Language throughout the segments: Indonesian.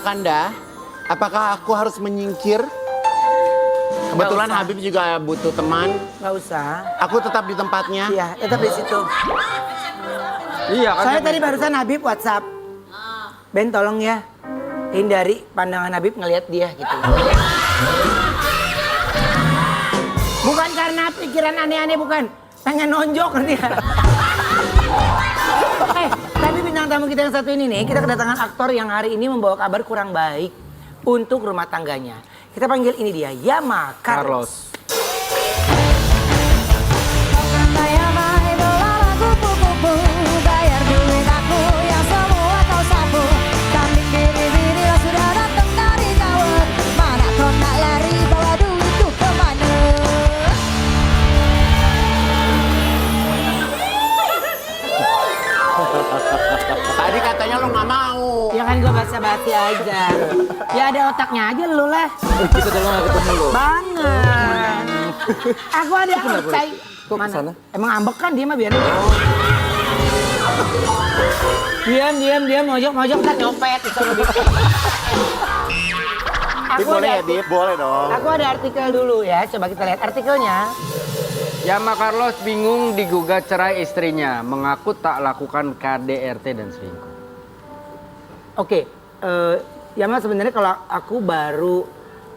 Kanda, apakah aku harus menyingkir? Kebetulan Habib juga butuh teman. Nggak usah. Aku tetap di tempatnya. Iya, tetap di situ. Iya kan. Saya tadi barusan Habib WhatsApp. Ben tolong ya, hindari pandangan Habib ngelihat dia gitu. Bukan karena pikiran aneh-aneh, bukan. Pengen nonjok dia. Tapi bintang tamu kita yang satu ini nih, kita kedatangan aktor yang hari ini membawa kabar kurang baik untuk rumah tangganya. Kita panggil ini dia, Yama Carlos. Tadi katanya lo nggak mau. Ya kan gue basa-basi aja. Ya ada otaknya aja lu lah. Kita udah lama ketemu lo. Banget. Aku ada outside. Kok kesana? Emang ambekan dia mah biarin. Diam, mojok, ntar nyopet. Boleh ya, Bib? Boleh dong. Aku ada artikel dulu ya, coba kita lihat artikelnya. Yama Carlos bingung digugat cerai istrinya, mengaku tak lakukan KDRT dan selingkuh. Oke, Yama sebenarnya kalau aku baru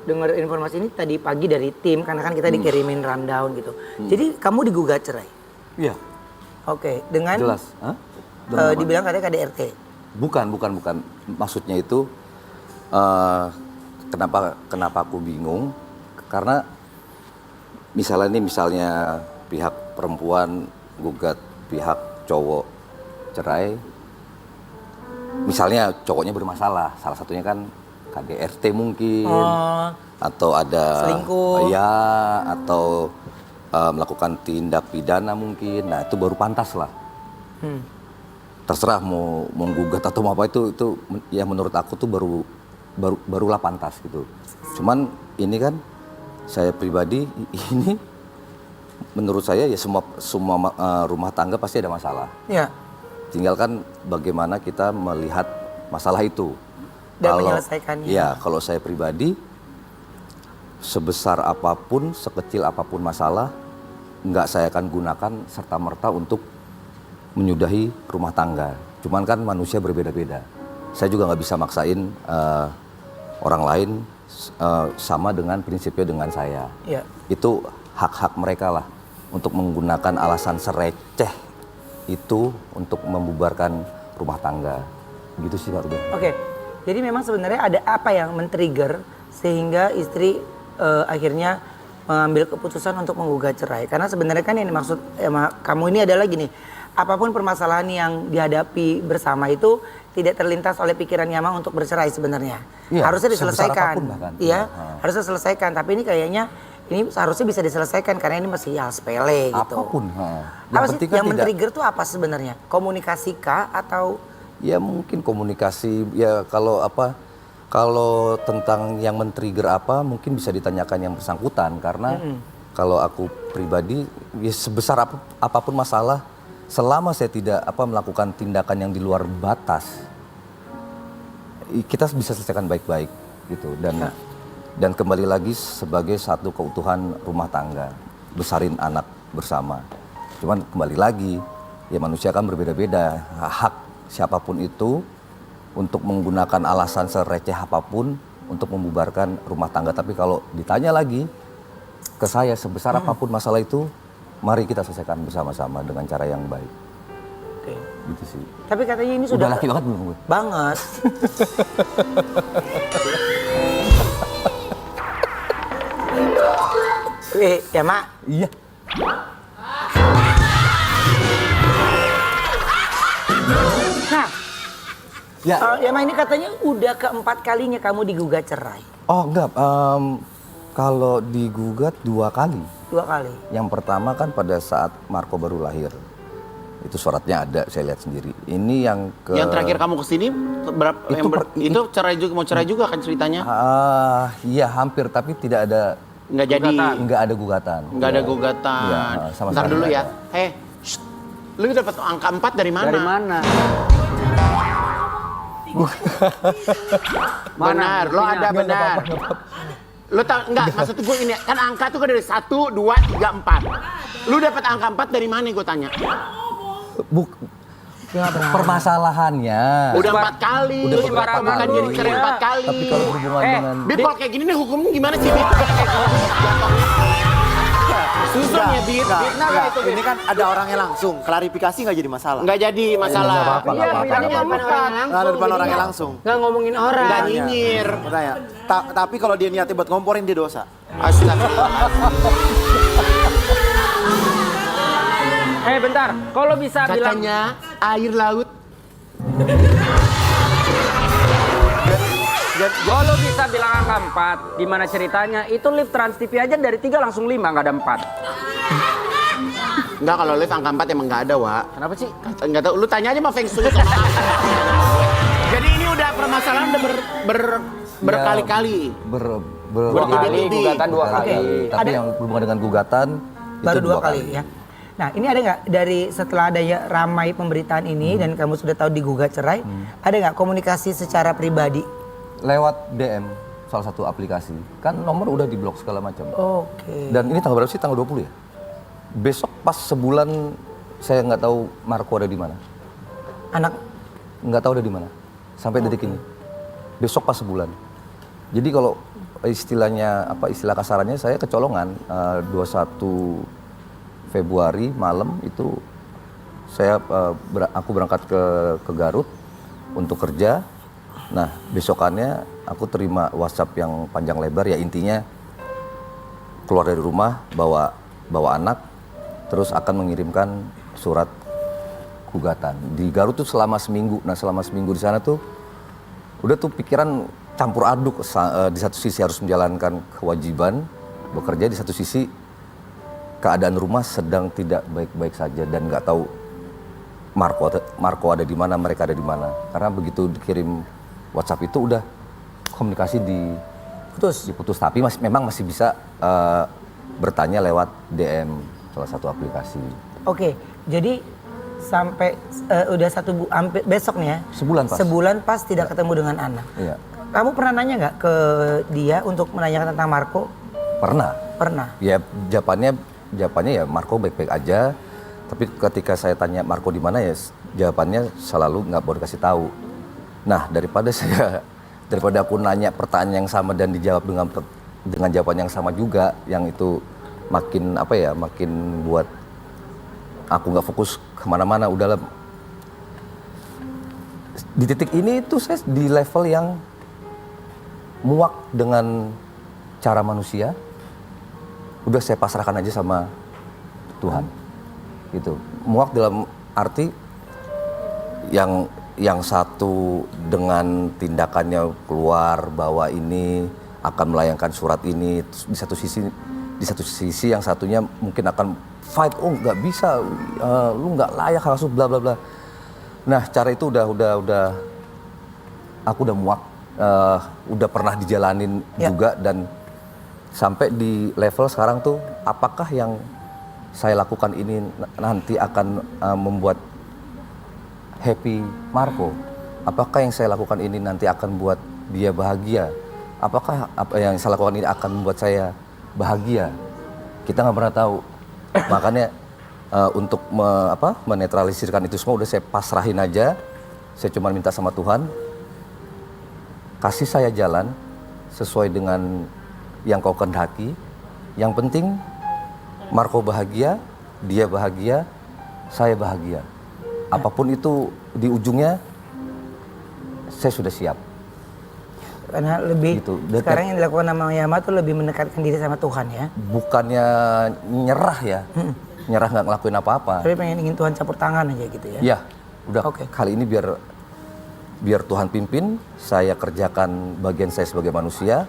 dengar informasi ini tadi pagi dari tim, karena kan kita dikirimin rundown gitu. Jadi kamu digugat cerai? Iya. Oke, dengan Jelas. Hah? dibilang katanya KDRT. Bukan. Maksudnya itu kenapa aku bingung? Karena misalnya pihak perempuan gugat pihak cowok cerai. Misalnya cowoknya bermasalah, salah satunya kan KDRT mungkin, atau ada selingkuh, ya, atau melakukan tindak pidana mungkin. Nah itu baru pantas lah. Terserah mau menggugat atau mau apa itu ya menurut aku tuh barulah pantas gitu. Cuman ini kan saya pribadi ini menurut saya ya semua rumah tangga pasti ada masalah. Ya. Tinggal kan bagaimana kita melihat masalah itu. Dan menyelesaikannya. Ya, kalau saya pribadi sebesar apapun, sekecil apapun masalah, nggak saya akan gunakan serta-merta untuk menyudahi rumah tangga. Cuman kan manusia berbeda-beda. Saya juga nggak bisa maksain orang lain sama dengan prinsipnya dengan saya. Ya. Itu hak-hak mereka lah untuk menggunakan alasan sereceh itu untuk membubarkan rumah tangga. Gitu sih Pak Ruben. Oke, jadi memang sebenarnya ada apa yang men-trigger sehingga istri akhirnya mengambil keputusan untuk menggugat cerai. Karena sebenarnya kan yang dimaksud kamu ini adalah gini, apapun permasalahan yang dihadapi bersama itu tidak terlintas oleh pikiran Yama untuk bercerai sebenarnya. Ya, harusnya diselesaikan. Iya, ya. harusnya diselesaikan. Tapi ini kayaknya ini seharusnya bisa diselesaikan karena ini masih hal sepele gitu. Apapun. Apa sih yang men-trigger tuh apa sebenarnya? Komunikasi kah atau? Ya mungkin komunikasi. Ya kalau tentang yang men-trigger apa mungkin bisa ditanyakan yang bersangkutan. Karena kalau aku pribadi ya sebesar apapun masalah, selama saya tidak melakukan tindakan yang di luar batas, kita bisa selesaikan baik-baik gitu. Dan kembali lagi sebagai satu keutuhan rumah tangga, besarin anak bersama. Cuman kembali lagi, ya manusia kan berbeda-beda. Hak siapapun itu untuk menggunakan alasan sereceh apapun untuk membubarkan rumah tangga. Tapi kalau ditanya lagi ke saya, sebesar apapun masalah itu, mari kita selesaikan bersama-sama dengan cara yang baik. Oke. Gitu sih. Tapi katanya ini sudah laki banget belum gue? Banget. Ya Mak. Iya. Nah, Ya. ya Mak, ini katanya udah keempat kalinya kamu digugat cerai. Oh enggak, kalau digugat 2 kali. 2 kali. Yang pertama kan pada saat Marco baru lahir. Itu suratnya ada, saya lihat sendiri. Ini yang Yang terakhir kamu kesini berapa? Itu cerai juga, mau cerai juga kan ceritanya? Iya hampir, tapi tidak ada. Nggak jadi. Nggak ada gugatan. Nggak ada gugatan. Iya, sama Ntar sekali dulu nggak ya. ada. Lu dapat angka 4 dari mana? Dari mana? Benar, lo ada benar. Lo tau, enggak, maksud gue ini, kan angka tuh kan dari 1, 2, 3, 4. Lu dapat angka 4 dari mana gue tanya? Permasalahannya. Udah 4 kali. Udah Lu beberapa kan kali. dia dicerai 4 kali. Tapi kalau berhubungan dengan Bib, kalau kayak gini nih hukumnya gimana sih, Bib? Susah ya, Bib. Fitnah nggak itu, Bib? Ini kan ada orangnya langsung, klarifikasi nggak jadi masalah. Nggak jadi masalah. Nggak apa-apa, nggak apa-apa. Nggak ada depan orangnya langsung. Nggak ngomongin orang. Nggak nyinyir. Makanya, tapi kalau dia niatnya buat ngomporin dia dosa. Bentar, kalau bisa bilang Katanya air laut. kalau bisa bilang angka 4, gimana ceritanya? Itu lift Trans TV aja dari 3 langsung 5, nggak ada 4. Enggak, kalau lift angka 4 emang nggak ada, Wak. Kenapa sih? Enggak tahu, lu tanya aja sama Feng Shui sama aku. Jadi ini udah permasalahan udah berkali-kali. Berkali, gugatan 2 kali. Tapi Ada- yang berhubungan dengan gugatan Baru itu 2 kali ya. Nah, ini ada nggak dari setelah adanya ramai pemberitaan ini dan kamu sudah tahu digugat cerai, ada nggak komunikasi secara pribadi? Lewat DM salah satu aplikasi. Kan nomor udah diblok segala macam. Oke. Dan ini tanggal berapa sih? Tanggal 20 ya? Besok pas sebulan saya nggak tahu Marco ada di mana. Anak Nggak tahu ada di mana. Sampai detik ini. Besok pas sebulan. Jadi kalau istilahnya istilah kasarannya saya kecolongan 21 Februari malam itu aku berangkat ke Garut untuk kerja. Nah, besokannya aku terima WhatsApp yang panjang lebar, ya intinya keluar dari rumah bawa anak, terus akan mengirimkan surat gugatan. Di Garut tuh selama seminggu. Nah, selama seminggu di sana tuh udah tuh pikiran campur aduk. Di satu sisi harus menjalankan kewajiban bekerja, di satu sisi keadaan rumah sedang tidak baik-baik saja dan nggak tahu Marco ada di mana, mereka ada di mana. Karena begitu dikirim WhatsApp itu udah komunikasi diputus, tapi memang masih bisa bertanya lewat DM salah satu aplikasi. Oke, jadi sampai udah besok nih ya. Sebulan pas. Sebulan pas tidak ketemu dengan anak. Iya. Kamu pernah nanya nggak ke dia untuk menanyakan tentang Marco? Pernah. Pernah. Ya jawabannya ya Marco baik-baik aja. Tapi ketika saya tanya Marco di mana ya jawabannya selalu nggak boleh kasih tahu. Nah daripada aku nanya pertanyaan yang sama dan dijawab dengan jawaban yang sama juga, yang itu makin buat aku nggak fokus kemana-mana. Udahlah, di titik ini itu saya di level yang muak dengan cara manusia. Udah saya pasrahkan aja sama Tuhan. Gitu. Muak dalam arti yang satu dengan tindakannya keluar bahwa ini akan melayangkan surat ini, di satu sisi yang satunya mungkin akan fight, oh nggak bisa, lu nggak layak harus bla bla bla. Nah cara itu udah aku udah muak, udah pernah dijalanin juga, dan sampai di level sekarang tuh apakah yang saya lakukan ini nanti akan membuat happy Marco? Apakah yang saya lakukan ini nanti akan buat dia bahagia? Apakah apa yang saya lakukan ini akan membuat saya bahagia? Kita nggak pernah tahu. Makanya untuk menetralisirkan itu semua udah saya pasrahin aja. Saya cuma minta sama Tuhan, kasih saya jalan sesuai dengan yang kau kehendaki. Yang penting Marco bahagia, dia bahagia, saya bahagia. Apapun itu di ujungnya, saya sudah siap. Karena lebih Gitu. sekarang yang dilakukan sama Yama tuh lebih mendekatkan diri sama Tuhan ya. Bukannya nyerah ya, nyerah nggak ngelakuin apa-apa. Tapi ingin Tuhan campur tangan aja gitu ya. Ya, udah Oke. kali ini biar Tuhan pimpin, saya kerjakan bagian saya sebagai manusia.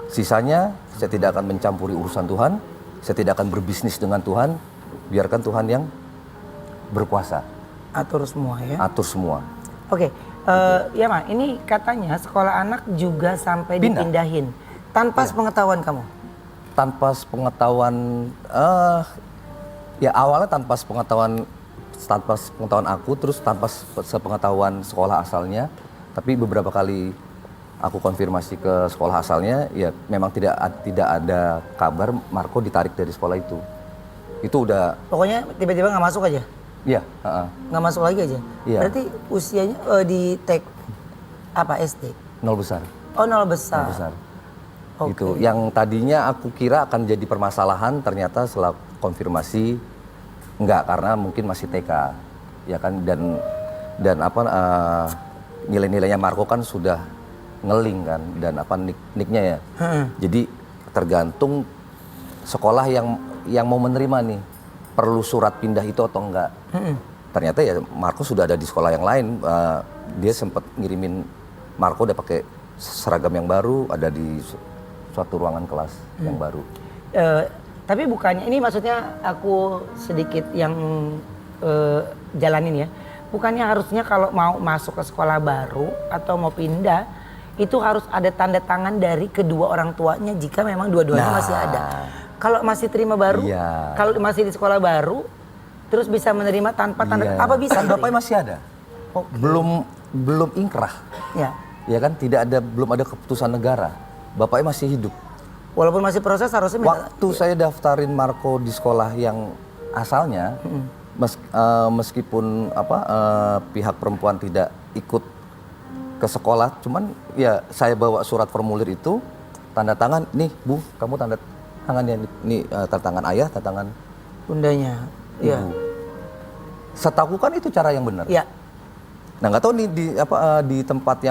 Sisanya saya tidak akan mencampuri urusan Tuhan, saya tidak akan berbisnis dengan Tuhan. Biarkan Tuhan yang berkuasa, Atur semua ya. atur semua. Oke, Yama, ini katanya sekolah anak juga sampai Pindah. dipindahin tanpa sepengetahuan kamu. Tanpa sepengetahuan, ya awalnya tanpa sepengetahuan aku, terus tanpa sepengetahuan sekolah asalnya. Tapi beberapa kali aku konfirmasi ke sekolah asalnya, ya memang tidak ada kabar Marco ditarik dari sekolah itu. Itu udah. Pokoknya tiba-tiba nggak masuk aja? Iya. Nggak masuk lagi aja? Iya. Berarti usianya di TK apa SD? 0 besar. Oh 0 besar. 0 besar. Oke. Gitu. Yang tadinya aku kira akan jadi permasalahan, ternyata setelah konfirmasi enggak, karena mungkin masih TK, ya kan, dan apa nilai-nilainya Marco kan sudah ngeling kan, dan apa nicknya ya. Jadi tergantung sekolah yang mau menerima nih, perlu surat pindah itu atau enggak. Ternyata ya Marco sudah ada di sekolah yang lain. Dia sempat ngirimin Marco udah pakai seragam yang baru, ada di suatu ruangan kelas yang baru. Tapi bukannya, ini maksudnya aku sedikit yang jalanin ya. Bukannya harusnya kalau mau masuk ke sekolah baru atau mau pindah, itu harus ada tanda tangan dari kedua orang tuanya jika memang dua-duanya masih ada. Kalau masih terima baru, kalau masih di sekolah baru, terus bisa menerima tanpa tanda, apa bisa? Kan bapaknya masih ada. Okay. Belum ingkrah. Ya. Ya kan, belum ada keputusan negara. Bapaknya masih hidup. Walaupun masih proses harusnya Waktu saya daftarin Marco di sekolah yang asalnya, meskipun pihak perempuan tidak ikut ke sekolah, cuman ya saya bawa surat formulir itu, tanda tangan, nih Bu, kamu tanda tangannya, nih tanda tangan ayah, tanda tangan bundanya. ibu. Iya. Setahu kan itu cara yang benar. Iya. Nah nggak tahu nih di tempat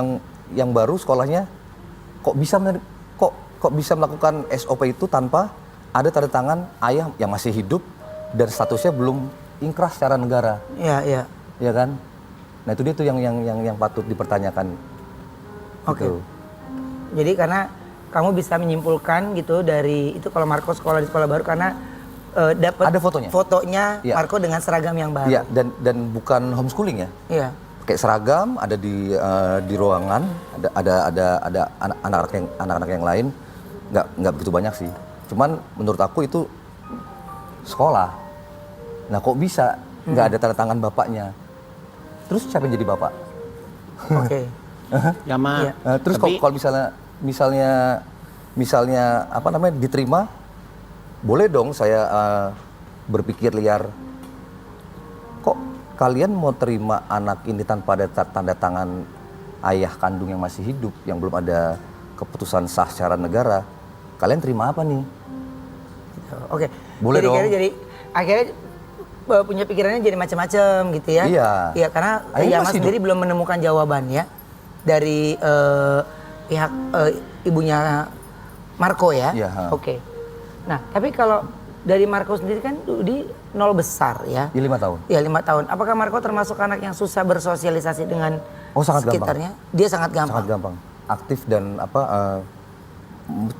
yang baru sekolahnya kok bisa melakukan SOP itu tanpa ada tanda tangan ayah yang masih hidup dan statusnya belum ingkrah secara negara. Iya, iya. Ya kan? Nah itu dia tuh yang patut dipertanyakan. Oke. Gitu. Jadi karena kamu bisa menyimpulkan gitu dari itu kalau Marco sekolah di sekolah baru karena dapat Ada fotonya. Fotonya Iya. Marco dengan seragam yang baru. Iya, dan bukan homeschooling ya. Iya. Kayak seragam ada di ruangan, ada anak-anak yang lain, nggak begitu banyak sih. Cuman menurut aku itu sekolah. Nah kok bisa nggak ada tanda tangan bapaknya? Terus siapa yang jadi bapak? Oke. Ya Ma. Iya. Terus Tapi- kalau misalnya apa namanya diterima, boleh dong saya berpikir liar. Kok kalian mau terima anak ini tanpa ada tanda tangan ayah kandung yang masih hidup, yang belum ada keputusan sah secara negara? Kalian terima apa nih? Gitu. Oke. Boleh dong. Jadi akhirnya punya pikirannya jadi macam-macam gitu ya. Iya. Iya karena Ayahnya Yama masih sendiri belum menemukan jawabannya dari pihak ibunya Marco ya. Iya, ha. Oke. Nah tapi kalau dari Marco sendiri kan di 0 besar ya. Ya 5 tahun. Iya 5 tahun. Apakah Marco termasuk anak yang susah bersosialisasi dengan Sangat gampang. sekitarnya? Dia sangat gampang. Sangat gampang. Aktif dan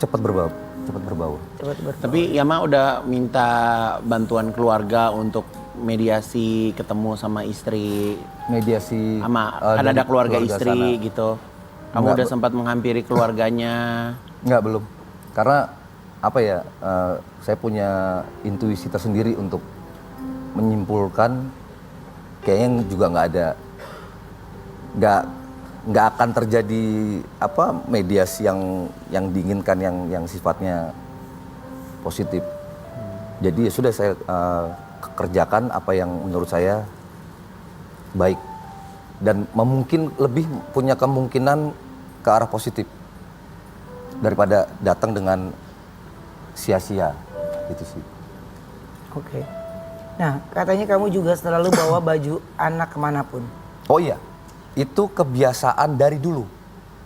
cepat berbaur. Tapi Yama udah minta bantuan keluarga untuk mediasi ketemu sama istri, Mediasi sama kan ada keluarga istri sana. gitu. Kamu Enggak, udah sempat menghampiri keluarganya. Enggak, belum. Karena apa ya, saya punya intuisi tersendiri untuk menyimpulkan kayaknya juga nggak akan terjadi mediasi yang diinginkan yang sifatnya positif. Jadi ya sudah saya kerjakan apa yang menurut saya baik dan lebih punya kemungkinan ke arah positif daripada datang dengan sia-sia gitu sih. Oke. Nah katanya kamu juga selalu bawa baju anak kemanapun. Oh iya, itu kebiasaan dari dulu,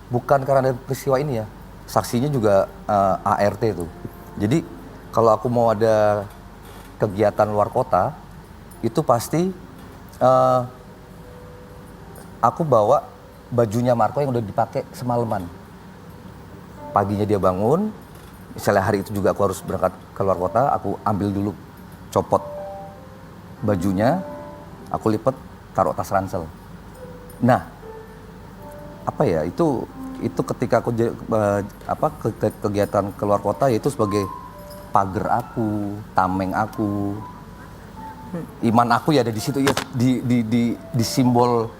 bukan karena ada peristiwa ini ya. Saksinya juga ART itu. Jadi kalau aku mau ada kegiatan luar kota, itu pasti aku bawa bajunya Marco yang udah dipakai semalaman. Paginya dia bangun, misalnya hari itu juga aku harus berangkat ke luar kota, aku ambil dulu, copot bajunya, aku lipat, taruh tas ransel. Nah, apa ya, itu ketika aku kegiatan keluar kota, yaitu sebagai pagar aku, tameng aku, iman aku ya ada di situ ya, di simbol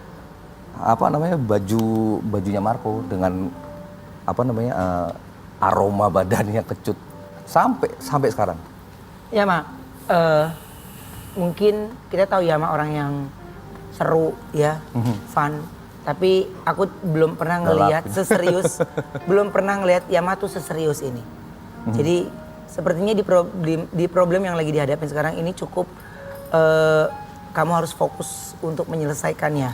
bajunya Marco dengan aroma badannya kecut sampai sekarang. Ya Ma, mungkin kita tahu Yama orang yang seru ya, fun. Tapi aku belum pernah ngelihat belum pernah ngelihat Yama tuh seserius ini. Jadi sepertinya di problem yang lagi dihadapin sekarang ini cukup kamu harus fokus untuk menyelesaikannya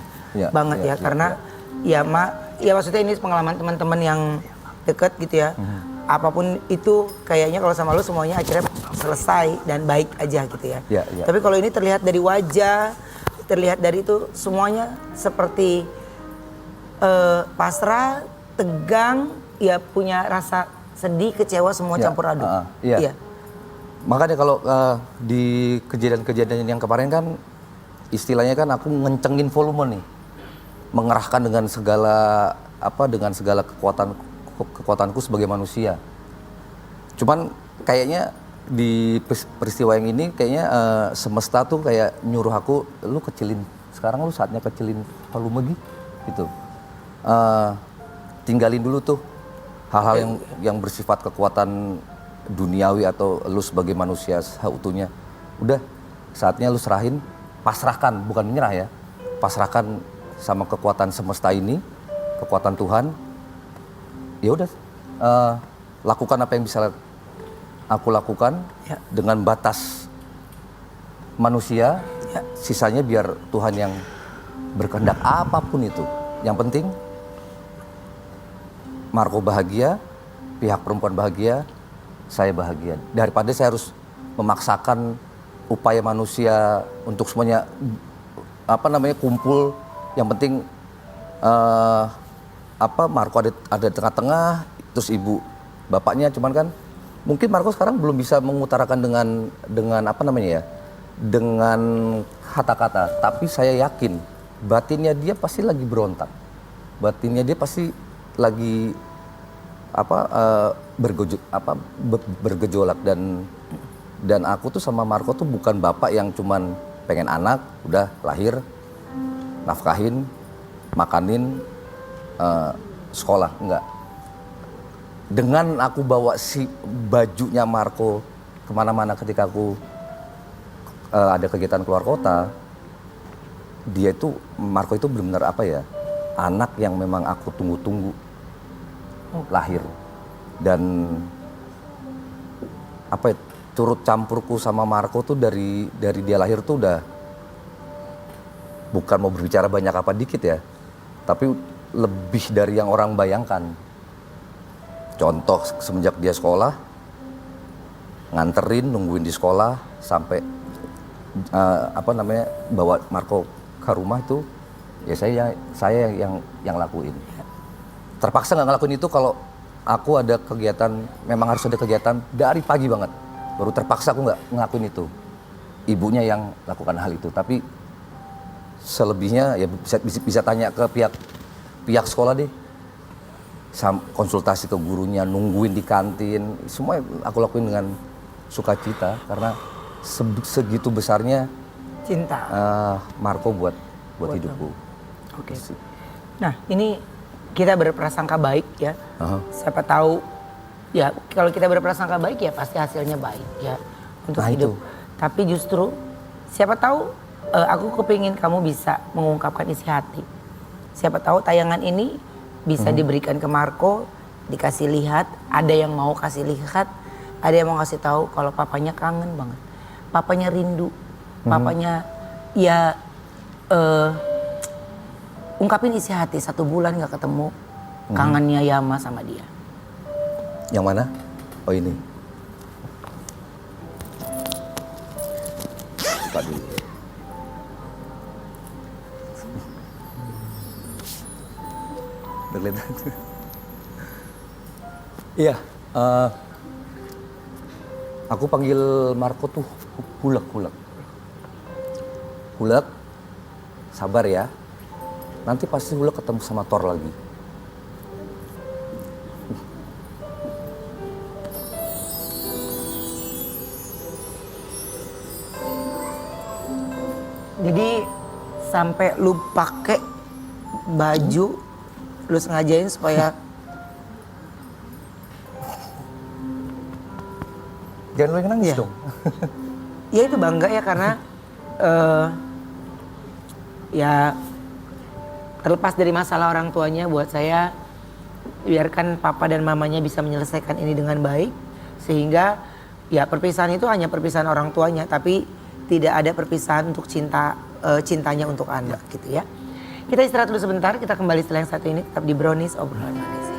banget karena Yama, ya maksudnya ini pengalaman teman-teman yang deket gitu ya. Apapun itu kayaknya kalau sama lu semuanya akhirnya selesai dan baik aja gitu ya. Tapi kalau ini terlihat dari wajah, terlihat dari itu semuanya seperti pasrah, tegang, ya punya rasa sedih, kecewa, semua campur aduk. Iya. Makanya kalau di kejadian-kejadian yang kemarin kan istilahnya kan aku ngencengin volume nih, mengerahkan dengan segala kekuatanku sebagai manusia. Cuman kayaknya di peristiwa yang ini kayaknya semesta tuh kayak nyuruh aku, lu kecilin, sekarang lu saatnya kecilin volume gitu. Tinggalin dulu tuh hal-hal yang bersifat kekuatan duniawi atau lu sebagai manusia seutuhnya. Udah saatnya lu serahin, pasrahkan, bukan menyerah ya, pasrahkan sama kekuatan semesta ini, kekuatan Tuhan. Ya udah, lakukan apa yang bisa aku lakukan dengan batas manusia. Sisanya biar Tuhan yang berkehendak, apapun itu. Yang penting Marco bahagia, pihak perempuan bahagia, saya bahagia. Daripada saya harus memaksakan upaya manusia untuk semuanya kumpul. Yang penting Marco ada di tengah-tengah, terus ibu bapaknya, cuman kan mungkin Marco sekarang belum bisa mengutarakan dengan dengan kata-kata, tapi saya yakin batinnya dia pasti lagi berontak, batinnya dia pasti lagi bergejolak. Dan aku tuh sama Marco tuh bukan bapak yang cuman pengen anak udah lahir, nafkahin, makanin, sekolah, enggak. Dengan aku bawa si bajunya Marco kemana-mana ketika aku ada kegiatan keluar kota, Marco itu benar-benar anak yang memang aku tunggu-tunggu lahir. Dan turut campurku sama Marco tuh dari dia lahir tuh udah, bukan mau berbicara banyak apa dikit ya, tapi lebih dari yang orang bayangkan. Contoh, semenjak dia sekolah, nganterin, nungguin di sekolah, sampai bawa Marco ke rumah itu, ya saya yang lakuin. Terpaksa nggak ngelakuin itu kalau aku ada kegiatan, memang harus ada kegiatan dari pagi banget. Baru terpaksa aku nggak ngelakuin itu. Ibunya yang lakukan hal itu. Tapi selebihnya ya bisa tanya ke pihak sekolah deh. Konsultasi ke gurunya, nungguin di kantin, semua aku lakuin dengan sukacita karena segitu besarnya cinta Marco buat hidupku. Oke. Nah, ini kita berprasangka baik ya. Siapa tahu ya, kalau kita berprasangka baik ya pasti hasilnya baik ya untuk hidup. Itu. Tapi justru siapa tahu aku kepingin kamu bisa mengungkapkan isi hati. Siapa tahu tayangan ini bisa diberikan ke Marco, dikasih lihat, ada yang mau kasih lihat, ada yang mau kasih tahu kalau papanya kangen banget. Papanya rindu. Papanya ya ungkapin isi hati, 1 bulan gak ketemu, kangennya Yama sama dia. Yang mana? Oh ini. Buka dulu. Berlihat. Iya. Aku panggil Marco tuh Hulek. Hulek, sabar ya. Nanti pasti Hulek ketemu sama Thor lagi. Jadi sampai lu pakai baju lu sengajain supaya Jangan lu yang nangis Iya. dong. ya itu bangga ya karena ya terlepas dari masalah orang tuanya buat saya biarkan papa dan mamanya bisa menyelesaikan ini dengan baik sehingga ya perpisahan itu hanya perpisahan orang tuanya tapi tidak ada perpisahan untuk cintanya untuk anak gitu ya. Kita istirahat dulu sebentar, kita kembali setelah yang satu ini tetap di Brownies obrolan manis.